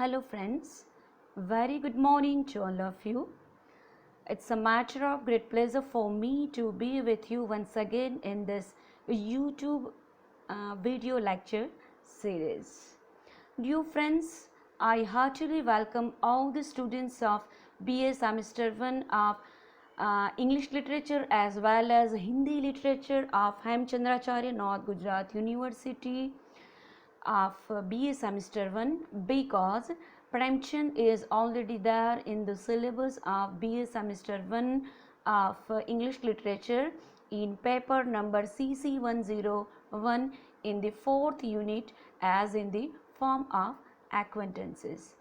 Hello friends, very good morning to all of you. It's a matter of great pleasure for me to be with you once again in this YouTube video lecture series. Dear friends, I heartily welcome all the students of BA Semester 1 of English Literature as well as Hindi Literature of Hemchandracharya North Gujarat University of BA Semester 1 because Premchand is already there in the syllabus of BA Semester 1 of English Literature in paper number CC101 in the 4th unit as in the form of acquaintances.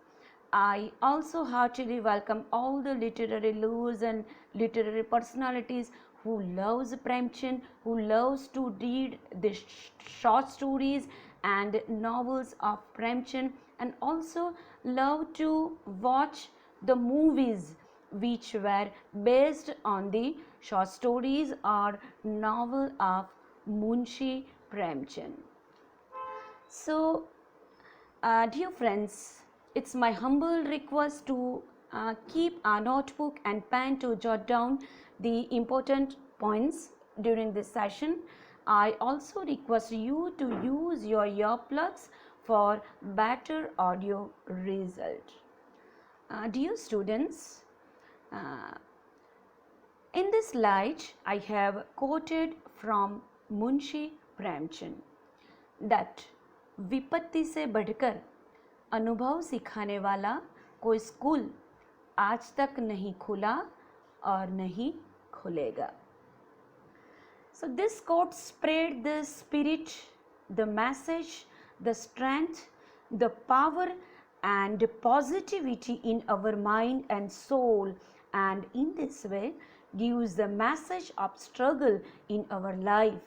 I also heartily welcome all the literary lovers and literary personalities who loves Premchand, who loves to read the short stories and novels of Premchand, and also love to watch the movies which were based on the short stories or novel of Munshi Premchand. So, dear friends, it's my humble request to keep a notebook and pen to jot down the important points during this session. I also request you to use your earplugs for better audio result. Dear students, in this slide I have quoted from Munshi Premchand that विपत्ति से बढ़कर अनुभव सिखाने वाला कोई school आज तक नहीं खुला और नहीं खुलेगा. So this quote spread the spirit, the message, the strength, the power and positivity in our mind and soul, and in this way gives the message of struggle in our life,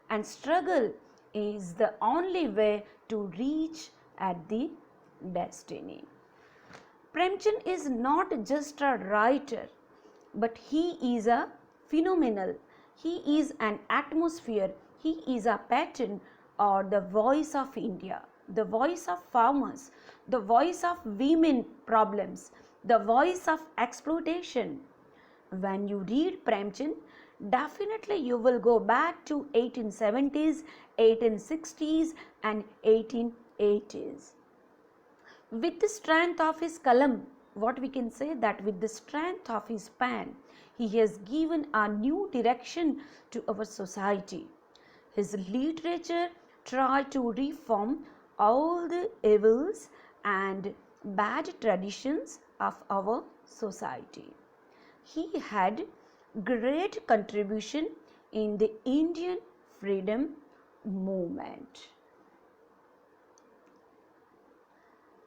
and struggle is the only way to reach at the destiny. Premchand is not just a writer, but he is a phenomenal. He is an atmosphere. He is a pattern or the voice of India, the voice of farmers, the voice of women problems, the voice of exploitation. When you read Premchand, definitely you will go back to 1870s, 1860s and 1880s. With the strength of his kalam, what we can say that with the strength of his pen, he has given a new direction to our society. His literature tried to reform all the evils and bad traditions of our society. He had great contribution in the Indian freedom movement.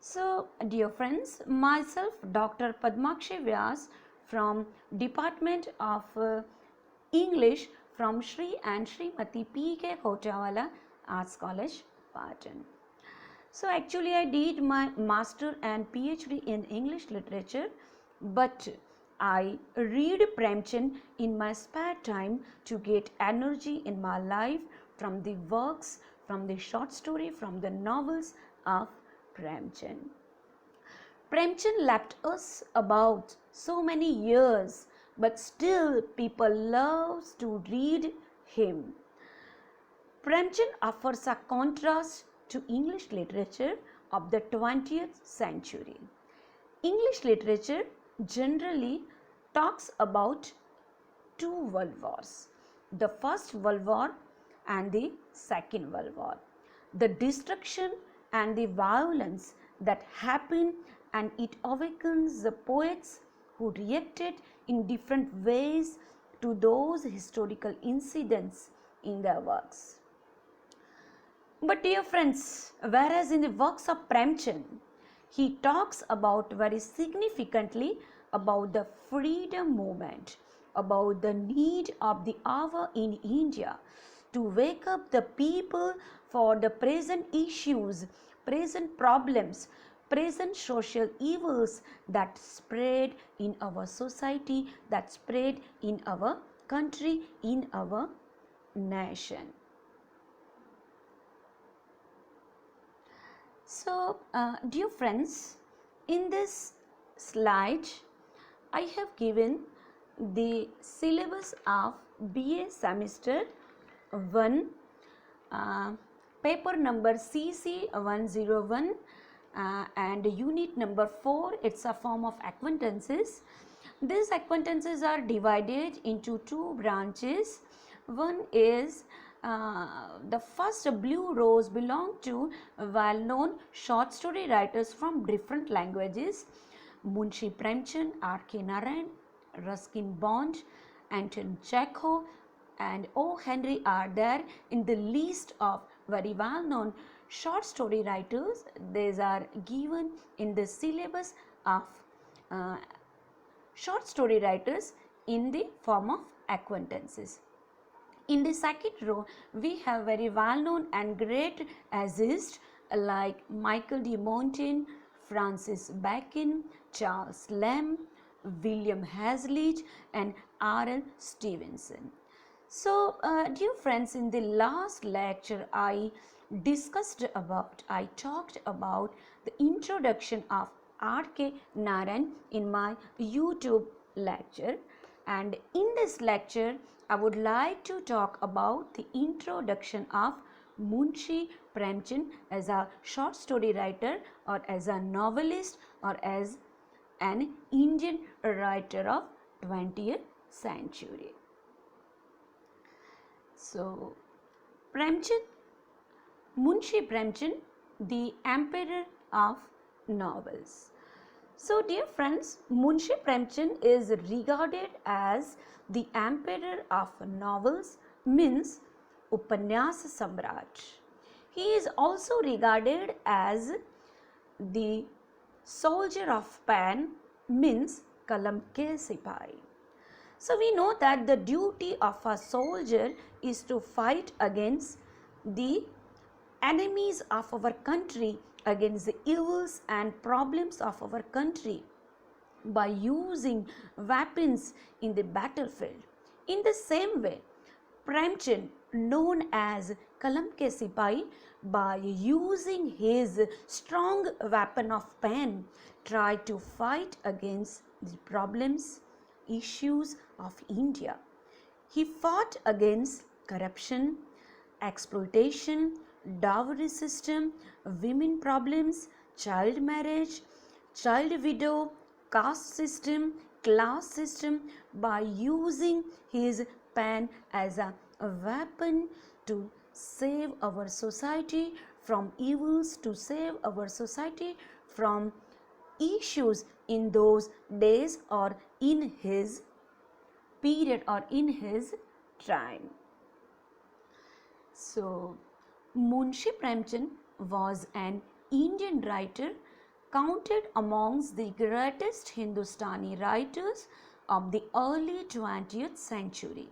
So, dear friends, myself, Dr. Padmaxi Vyas from Department of English from Shri and Srimati P.K. Kotawala Arts College, Patan. So, actually, I did my Master and PhD in English Literature, but I read Premchand in my spare time to get energy in my life from the works, from the short story, from the novels of Premchand. Premchand left us about so many years, but still people love to read him. Premchand offers a contrast to English literature of the 20th century. English literature generally talks about two world wars, the First World War and the Second World War, the destruction and the violence that happened, and it awakens the poets who reacted in different ways to those historical incidents in their works. But dear friends, whereas in the works of Premchand, he talks about very significantly about the freedom movement, about the need of the hour in India to wake up the people for the present issues, present problems, present social evils that spread in our society, that spread in our country, in our nation. So, dear friends, In this slide, I have given the syllabus of BA semester 1, paper number CC 101 and unit number 4. It's a form of acquaintances. These acquaintances are divided into two branches. One is the first blue rows belong to well-known short story writers from different languages. Munshi Premchand, R.K. Narayan, Ruskin Bond, Anton Chekhov and O. Henry are there in the list of very well-known short story writers. These are given in the syllabus of short story writers in the form of acquaintances. In the second row, we have very well-known and great essayists like Michael de Montaigne, Francis Bacon, Charles Lamb, William Hazlitt and R.L. Stevenson. So, dear friends, in the last lecture, I talked about the introduction of R.K. Narayan in my YouTube lecture, and in this lecture I would like to talk about the introduction of Munshi Premchand as a short story writer or as a novelist or as an Indian writer of 20th century. So, Munshi Premchand, the emperor of novels. So, dear friends, Munshi Premchand is regarded as the emperor of novels, means Upanyas Samrat. He is also regarded as the soldier of pen, means Kalam ke Sipahi. So, we know that the duty of a soldier is to fight against the enemies of our country, against the evils and problems of our country by using weapons in the battlefield. In the same way, Premchand, known as Kalam ke Sipahi, by using his strong weapon of pen, tried to fight against the problems, issues of India. He fought against corruption, exploitation, dowry system, women problems, child marriage, child widow, caste system, class system by using his pen as a weapon to save our society from evils, to save our society from issues in those days or in his period or in his time. So, Munshi Premchand was an Indian writer counted amongst the greatest Hindustani writers of the early 20th century.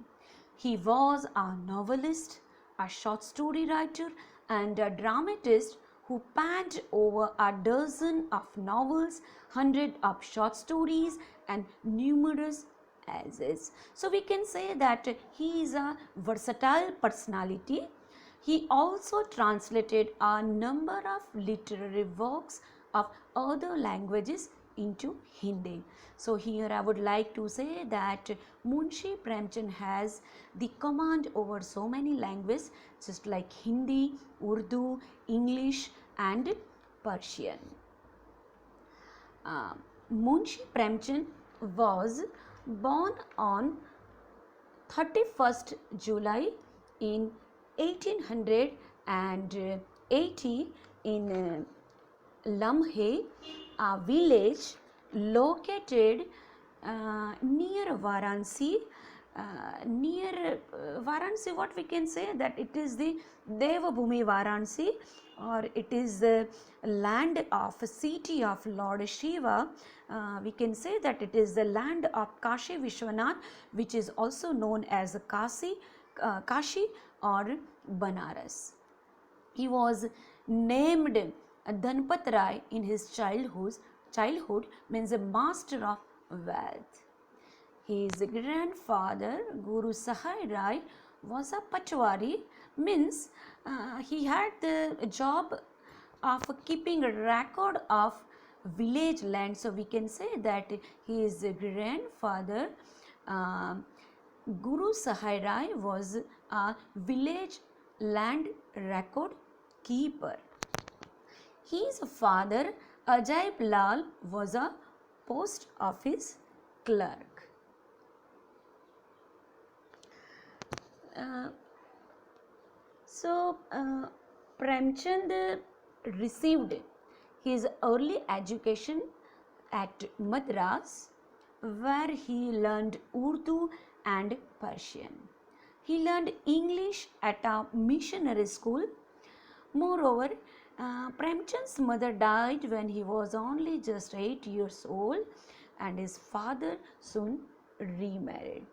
He was a novelist, a short story writer and a dramatist who penned over a dozen of novels, hundreds of short stories and numerous essays. So we can say that he is a versatile personality. He also translated a number of literary works of other languages into Hindi. So here I would like to say that Munshi Premchand has the command over so many languages just like Hindi, Urdu, English and Persian. Munshi Premchand was born on 31st July in 1880 in Lamhe, a village located near Varanasi. Near Varanasi, what we can say that it is the Devabhumi Varanasi, or it is the land of city of Lord Shiva. We can say that it is the land of Kashi Vishwanath, which is also known as Kashi or Banaras. He was named Dhanpat Rai in his childhood, means a master of wealth. His grandfather Guru Sahai Rai was a patwari, means he had the job of keeping a record of village land. So we can say that his grandfather Guru Sahai Rai was a village land record keeper. His father Ajaib Lal was a post office clerk. Premchand received his early education at Madras, where he learned Urdu and Persian. He learned English at a missionary school. Moreover, Premchand's mother died when he was only just 8 years old, and his father soon remarried.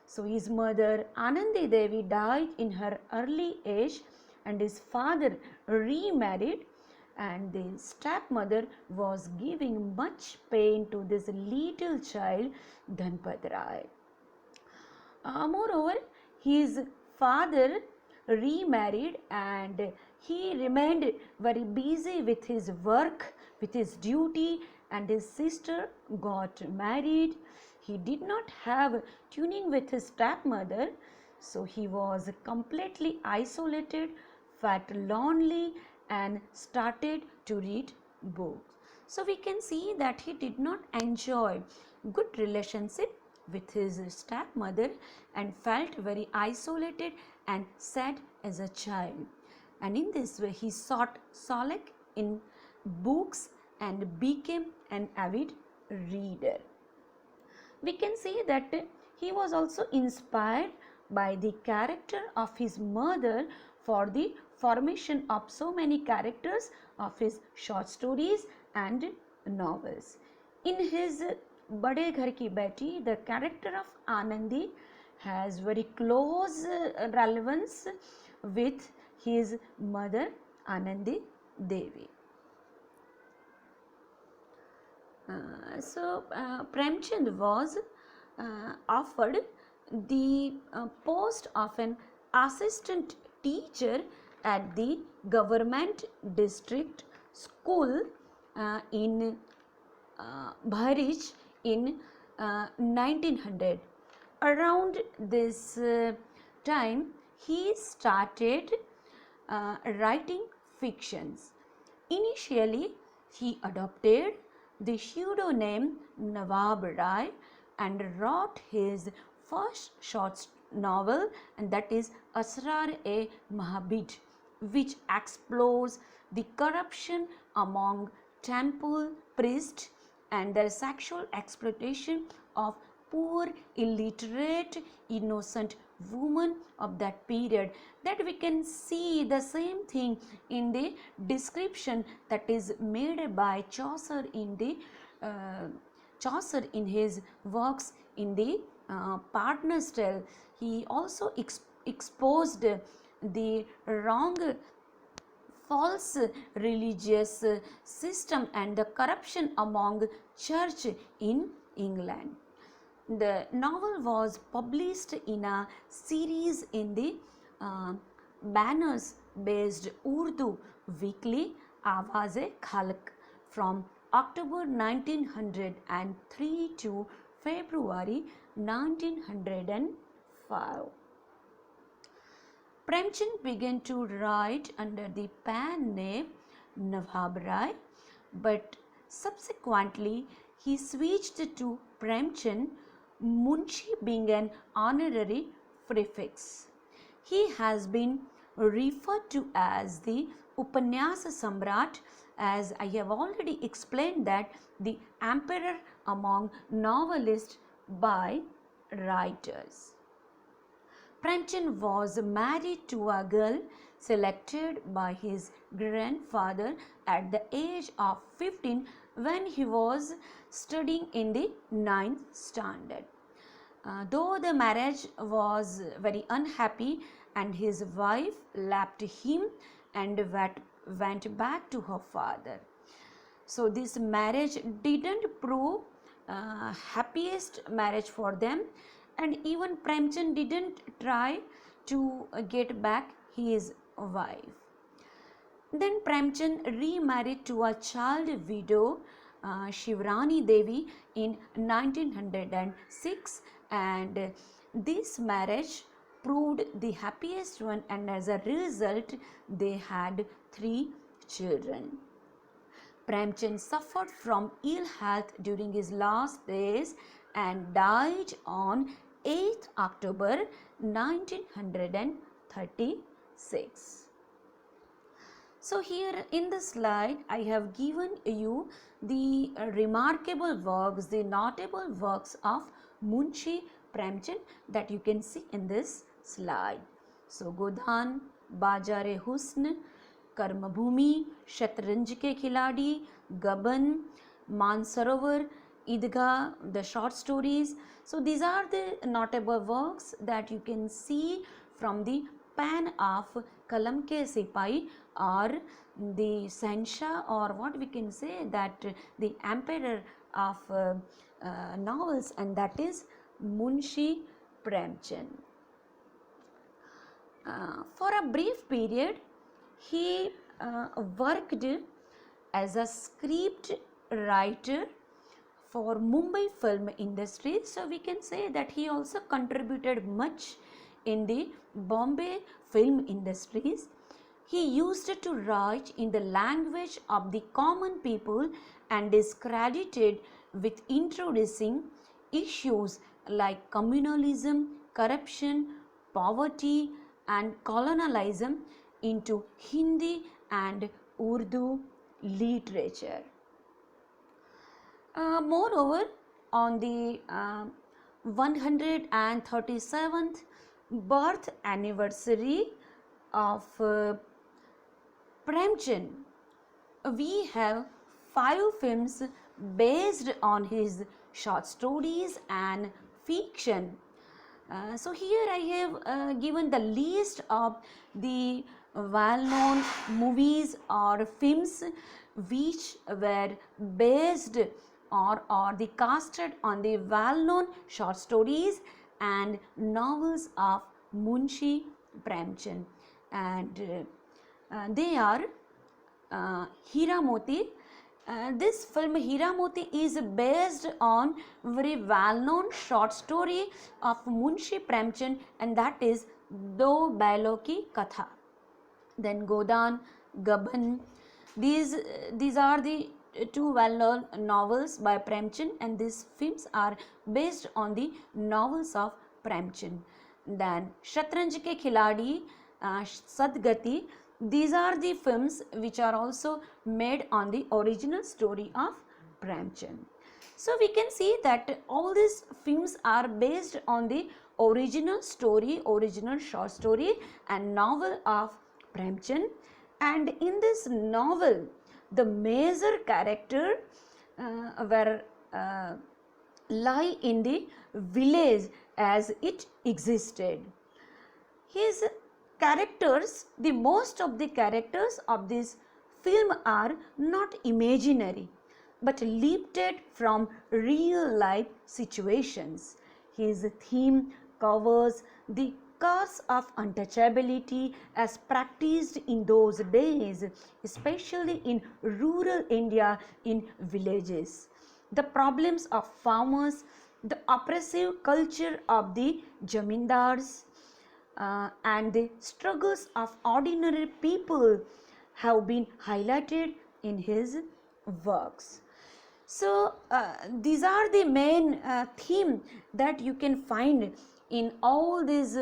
So his mother Anandi Devi died in her early age, and his father remarried, and the stepmother was giving much pain to this little child Dhanpad Rai. Moreover, his father remarried and he remained very busy with his work, with his duty, and his sister got married. He did not have tuning with his stepmother, so he was completely isolated, felt lonely, and started to read books. So we can see that he did not enjoy good relationship with his stepmother and felt very isolated and sad as a child. And in this way he sought solace in books and became an avid reader. We can see that he was also inspired by the character of his mother for the formation of so many characters of his short stories and novels. In his Bade Ghar Ki Beti, the character of Anandi has very close relevance with his mother Anandi Devi. Premchand was offered the post of an assistant teacher at the government district school in Bharich in 1900. Around this time, he started writing fictions. Initially, he adopted the pseudonym Nawab Rai and wrote his first short novel, and that is Asrar-e-Mahabid, which explores the corruption among temple priests and their sexual exploitation of poor, illiterate, innocent women of that period. That we can see the same thing in the description that is made by Chaucer in the Chaucer in his works in the Partner's Tale. He also exposed the wrong false religious system and the corruption among church in England. The novel was published in a series in the banners based Urdu weekly Awaz-e-Khalq from October 1903 to February 1905. Premchand began to write under the pen name Nawab Rai, but subsequently he switched to Premchand, Munshi being an honorary prefix. He has been referred to as the Upanyasa Samrat, as I have already explained that the emperor among novelists by writers. Premchand was married to a girl selected by his grandfather at the age of 15 when he was studying in the 9th standard. Though the marriage was very unhappy and his wife left him and went back to her father. So this marriage didn't prove happiest marriage for them, and even Premchand didn't try to get back his wife. Then Premchand remarried to a child widow Shivrani Devi in 1906, and this marriage proved the happiest one, and as a result they had 3 children. Premchand suffered from ill health during his last days and died on 8th October 1936. So here in the slide I have given you the remarkable works, the notable works of Munshi Premchand that you can see in this slide. So Godan, Bajare Husn, Karmabhumi, Shatranj Ke Khiladi, Gaban, Mansarovar, Idgah, the short stories. So these are the notable works that you can see from the pen of Kalam Ke Sipai, or the Sansha, or what we can say that the emperor of novels, and that is Munshi Premchand. For a brief period he worked as a script writer for Mumbai film industry. So we can say that he also contributed much in the Bombay film industries. He used to write in the language of the common people and is credited with introducing issues like communalism, corruption, poverty and colonialism into Hindi and Urdu literature. Moreover, on the 137th birth anniversary of Premchand, we have 5 films based on his short stories and fiction. So here I have given the list of the well-known movies or films which were based or the casted on the well-known short stories and novels of Munshi Premchand, and they are Hira Moti. This film Hira Moti is based on very well-known short story of Munshi Premchand, and that is Do Bailo Ki Katha. Then Godan, Gaban. These are the 2 well-known novels by Premchand, and these films are based on the novels of Premchand. Then Shatranj Ke Khiladi, Sadgati. These are the films which are also made on the original story of Premchand. So we can see that all these films are based on the original story, original short story and novel of Premchand. And in this novel, the major character were lie in the village as it existed. His characters, the most of the characters of this film are not imaginary but lifted from real life situations. His theme covers the curse of untouchability as practiced in those days, especially in rural India, in villages. The problems of farmers, the oppressive culture of the jamindars, and the struggles of ordinary people have been highlighted in his works. So these are the main theme that you can find in all these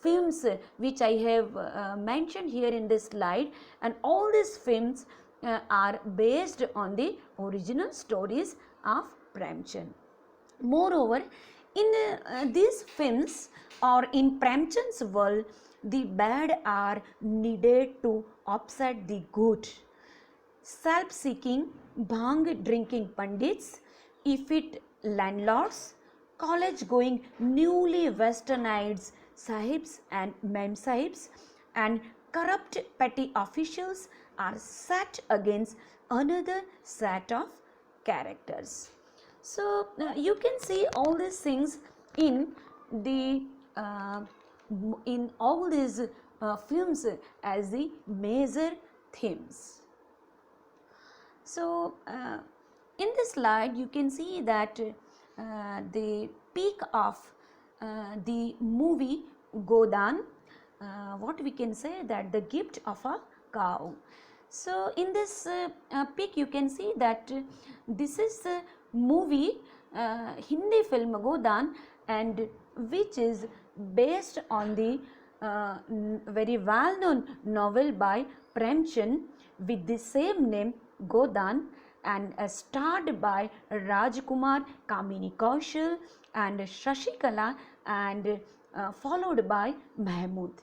films which I have mentioned here in this slide, and all these films are based on the original stories of Premchand. Moreover, in these films or in Premchand's world, the bad are needed to upset the good. Self-seeking, bhang drinking pandits, effete landlords, college-going newly westernized sahibs and mem sahibs, and corrupt petty officials are set against another set of characters. So you can see all these things in the in all these films as the major themes. So in this slide you can see that the peak of the movie Godan, what we can say that the gift of a cow. So in this pic you can see that this is the movie Hindi film Godan, and which is based on the very well known novel by Premchand with the same name Godan, and starred by Rajkumar, Kamini Kaushal and Shashikala, and followed by Mahmood.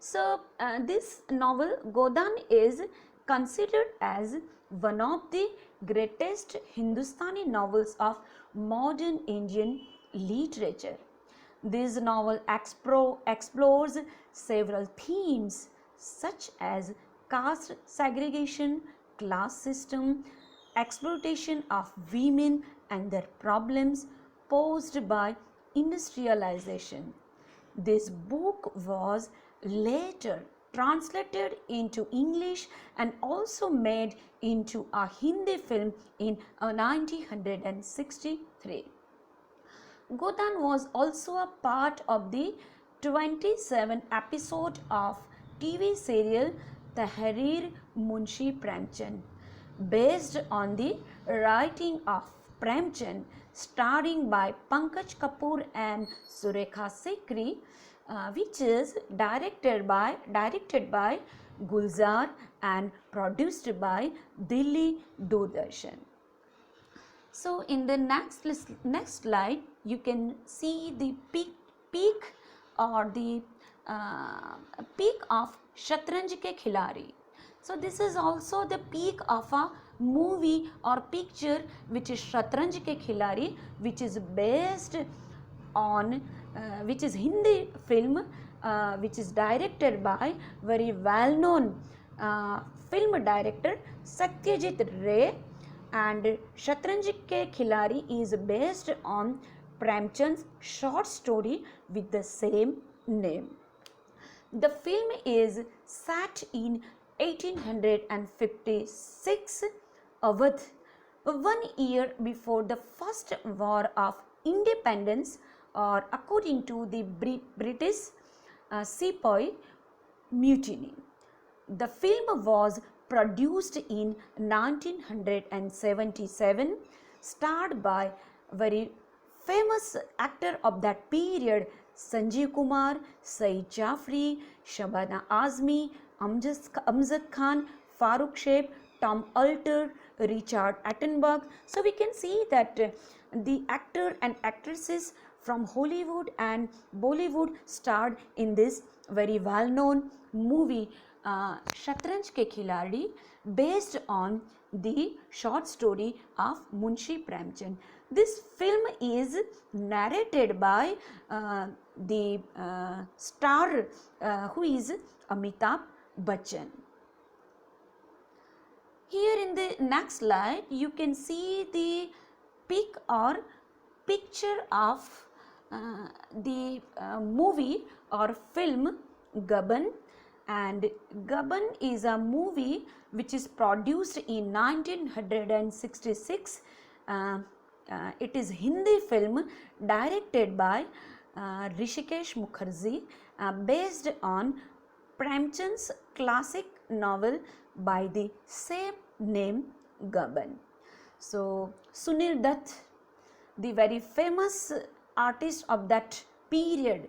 So this novel Godan is considered as one of the greatest Hindustani novels of modern Indian literature. This novel explores several themes such as caste segregation, class system, exploitation of women and their problems posed by industrialization. This book was later translated into English and also made into a Hindi film in 1963. Godan was also a part of the 27 episode of TV serial Tahrir Munshi Premchand, based on the writing of Premchand, starring by Pankaj Kapoor and Surekha Sikri, which is directed by Gulzar and produced by Delhi Doordarshan. So in the next slide you can see the peak or the peak of Shatranj Ke Khilari. So this is also the peak of a movie or picture which is Shatranj Ke Khilari, which is based on which is Hindi film which is directed by very well known film director Satyajit Ray, and Shatranj Ke Khilari is based on Premchand's short story with the same name. The film is set in 1856 Awadh, 1 year before the first war of independence, or according to the British Sepoy Mutiny. The film was produced in 1977, starred by very famous actor of that period Sanjeev Kumar, Saeed Jafri, Shabana Azmi, Amjad Khan, Farooq Sheikh, Tom Alter, Richard Attenborough. So we can see that the actor and actresses from Hollywood and Bollywood starred in this very well known movie Shatranj Ke Khiladi, based on the short story of Munshi Premchand. This film is narrated by the star who is Amitabh Bachchan. Here in the next slide you can see the pic or picture of the movie or film Gaban, and Gaban is a movie which is produced in 1966. It is Hindi film directed by Rishikesh Mukherjee, based on Premchand's classic novel by the same name Gaban. So Sunil Dutt, the very famous artist of that period,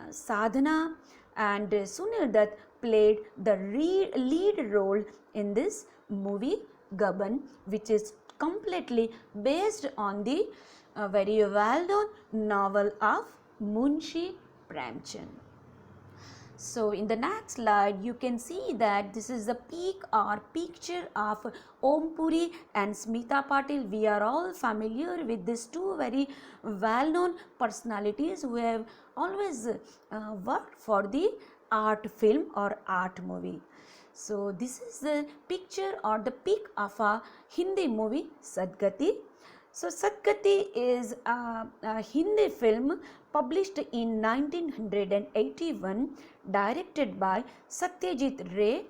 Sadhana and Sunil Dutt played the lead role in this movie Gaban, which is completely based on the very well known novel of Munshi Premchand. So in the next slide you can see that this is the peak or picture of Om Puri and Smita Patil. We are all familiar with these two very well known personalities who have always worked for the art film or art movie. So this is the picture or the peak of a Hindi movie Sadgati. So Sadgati is a Hindi film published in 1981, directed by Satyajit Ray,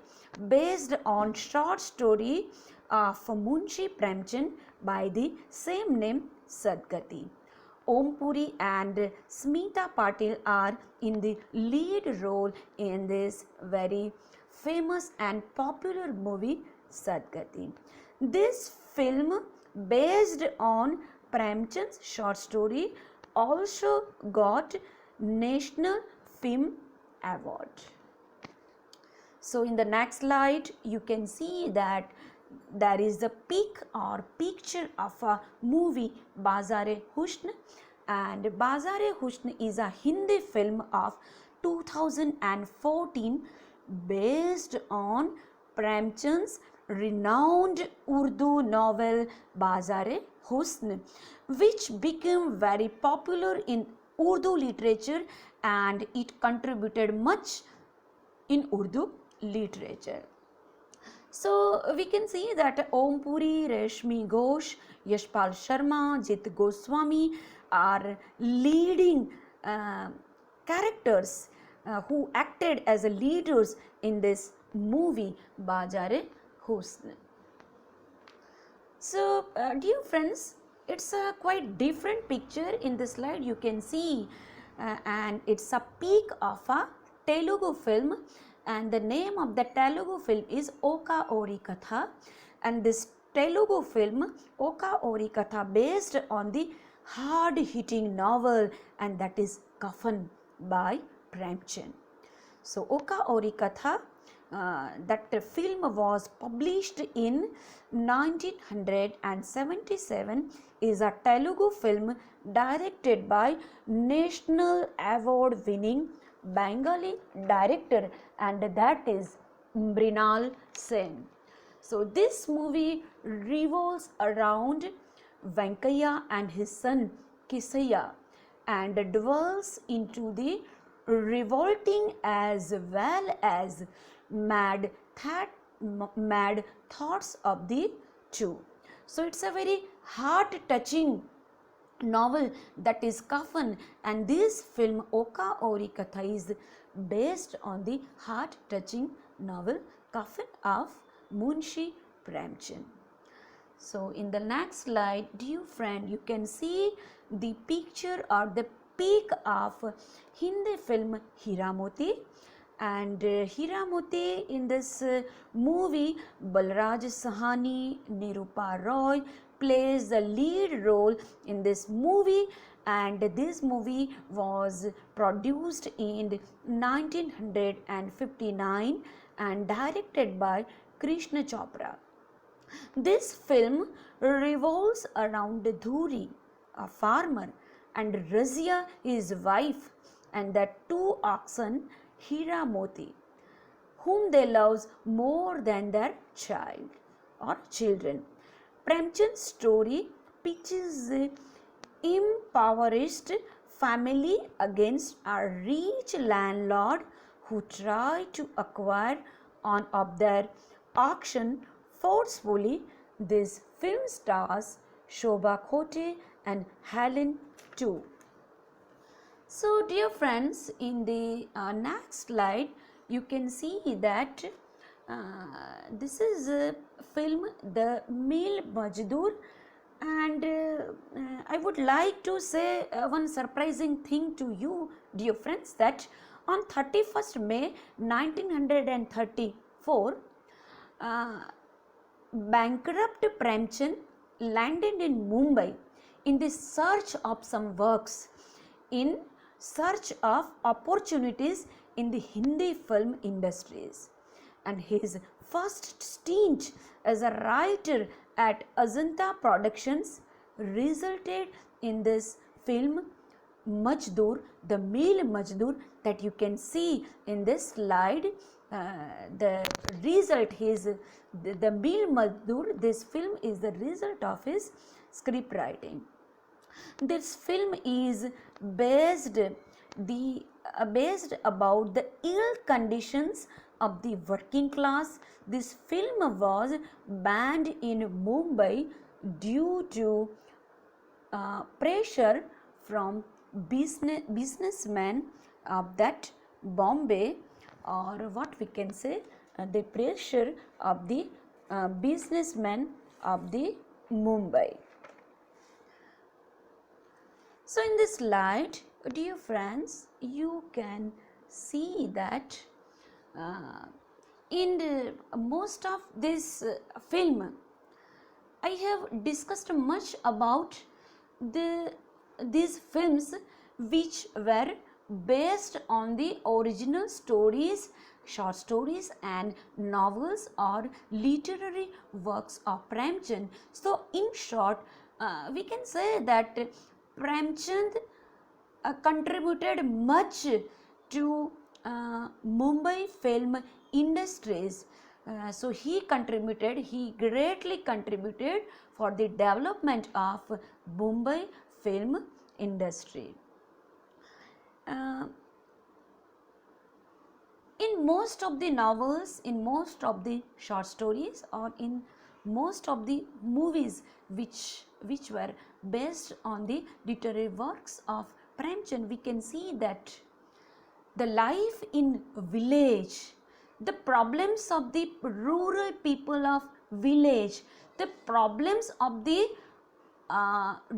based on short story of Munshi Premchand by the same name Sadgati. Om Puri and Smita Patil are in the lead role in this very famous and popular movie Sadgati. This film, based on Premchand's short story, also got National Film Award. So in the next slide you can see that there is the pic or picture of a movie Baazar-e-Husn, and Baazar-e-Husn is a Hindi film of 2014 based on Premchand's renowned Urdu novel Baazar-e-Husn, which became very popular in Urdu literature and it contributed much in Urdu literature. So we can see that Om Puri, Rashmi Ghosh, Yashpal Sharma, Jit Goswami are leading characters who acted as leaders in this movie Baazar-e-Husn. So dear friends, it's a quite different picture in this slide you can see, and it's a peak of a Telugu film, and the name of the Telugu film is Oka Ori Katha, and this Telugu film Oka Ori Katha based on the hard hitting novel, and that is Kafan by Premchand. So Oka Ori Katha, that film was published in 1977, is a Telugu film directed by National Award winning Bengali director, and that is Mrinal Sen. So this movie revolves around Venkaiah and his son Kisaya and dwells into the revolting as well as mad thoughts of the two. So it's a very heart touching novel, that is Kafan, and this film Oka Ori Katha is based on the heart touching novel Kafan of Munshi Premchand. So in the next slide, dear friend, you can see the picture or the peak of Hindi film Hira Moti, and Hira Moti in this movie Balraj Sahani, Nirupa Roy plays the lead role in this movie, and this movie was produced in 1959 and directed by Krishna Chopra. This film revolves around Dhuri, a farmer, and Razia, his wife, and the two oxen Hira Moti, whom they love more than their child or children. Premchand's story pitches impoverished family against a rich landlord who try to acquire one of their auction forcefully. This film stars Shobha Khote and Helen too. So dear friends, in the next slide you can see that this is a film The Meal Majdoor, and I would like to say one surprising thing to you dear friends, that on 31st May 1934 bankrupt Premchand landed in Mumbai in the search of some works, in search of opportunities in the Hindi film industries, and his first stint as a writer at Ajanta Productions resulted in this film Majdoor, The Meal Majdoor, that you can see in this slide. The result is the Meal Majdoor. This film is the result of his script writing. This film is based about the ill conditions of the working class. This film was banned in Mumbai due to pressure from businessmen of that Bombay, or what we can say the pressure of the businessmen of the Mumbai. So in this slide, dear friends, you can see that in most of this film, I have discussed much about these films which were based on the original stories, short stories and novels or literary works of Premchand. So in short, we can say that Premchand contributed much to Mumbai film industries. So he greatly contributed for the development of Mumbai film industry. Uh, in most of the novels, in most of the short stories, or in most of the movies which were based on the literary works of Premchand, we can see that the life in village, the problems of the rural people of village, the problems of the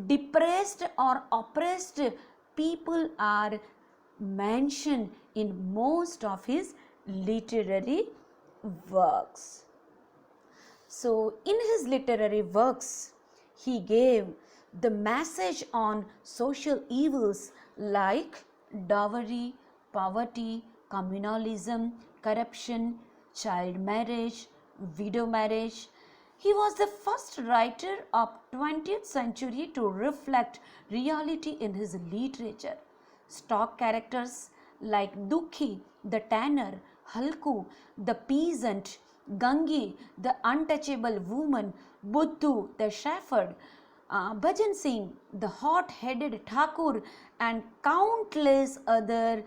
depressed or oppressed people are mentioned in most of his literary works. So in his literary works, he gave the message on social evils like dowry, poverty, communalism, corruption, child marriage, widow marriage. He was the first writer of 20th century to reflect reality in his literature. Stock characters like Dukhi, the tanner, Halku, the peasant, Gangi, the untouchable woman, Buddhu, the shepherd, Bhajan Singh, the hot-headed Thakur, and countless other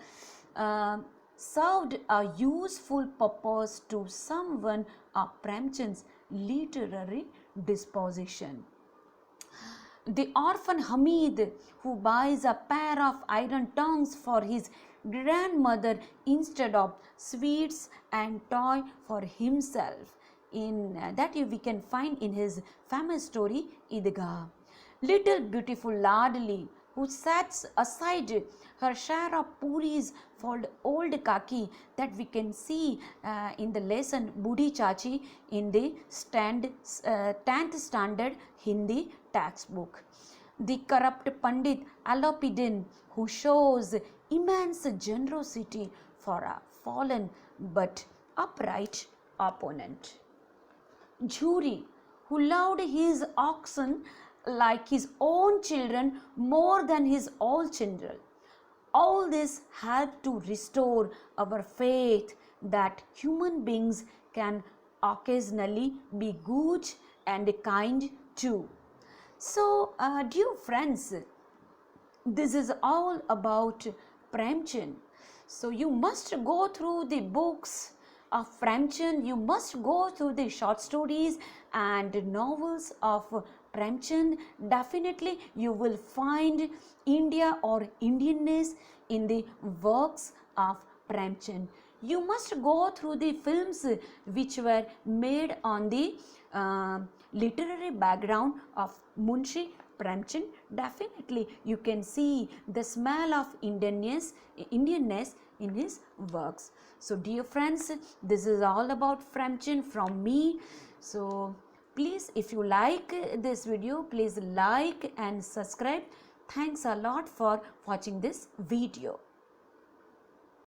served a useful purpose to someone of Premchand's literary disposition. The orphan Hamid, who buys a pair of iron tongues for his grandmother instead of sweets and toy for himself. In that we can find in his famous story Idgah. Little beautiful Ladli, who sets aside her share of puris for old kaki, that we can see in the lesson Budi Chachi in the 10th standard Hindi textbook. The corrupt Pandit Alopidin, who shows immense generosity for a fallen but upright opponent. Jhuri, who loved his oxen like his own children more than his own children. All this helped to restore our faith that human beings can occasionally be good and kind too. So, dear friends, this is all about Premchand. So, you must go through the books of Premchand, you must go through the short stories and novels of Premchand. Definitely, you will find India or Indianness in the works of Premchand. You must go through the films which were made on the literary background of Munshi Premchand. Definitely you can see the smell of Indianness in his works. So dear friends, this is all about Premchand from me. So please, if you like this video, please like and subscribe. Thanks a lot for watching this video.